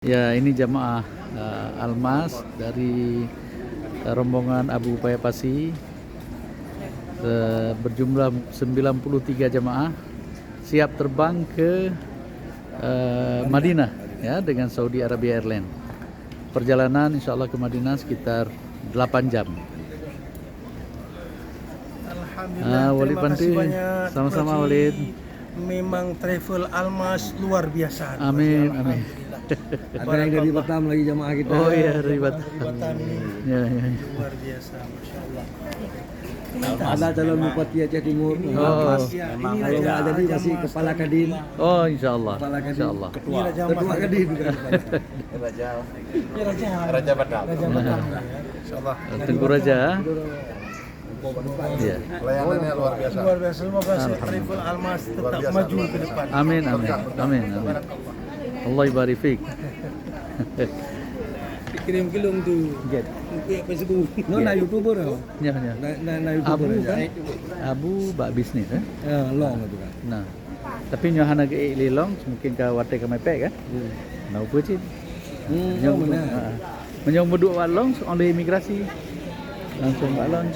Ya, ini jamaah Almas dari rombongan Abu Upaya Pasi berjumlah 93 jamaah siap terbang ke Madinah ya dengan Saudi Arabia Airlines. Perjalanan insya Allah ke Madinah sekitar 8 jam. Alhamdulillah, Walid terima kasih Panti, banyak. sama-sama Haji. Walid. Memang travel Almas luar biasa. Amin, amin. Ada yang dari Batam lagi jamaah kita. Oh iya, dari Dari Batam. Batam ini Ya, ya, ya. luar biasa, masya Allah. Ada calon Bupati Aceh Timur. Oh. Kalau nggak jadi masih Kepala Kadin. Oh, insya Allah. Kepala Kadin. Insya Allah. Ini Raja Ketua Kadin. Ini Raja Batam. Raja Batam. Ya. Insya Allah. Tengku Raja. Ya. Pelayanannya luar biasa. Luar biasa. Semoga travel Almas tetap maju ke depan. Amin, amin, amin, amin. Allah ibarik fik. Kirim gelung tuh. Kayak Facebook. Nona YouTuber ya. Ya, ya. Na Abu YouTuber kan? aja. Abu bak bisnis eh. Long itu kan. Nah. Tapi nyohana ke lilong mungkin ke wate ke mepek kan? Nah, apa sih? Nyong mana? Menyong berdua walong oleh imigrasi. Langsung balon.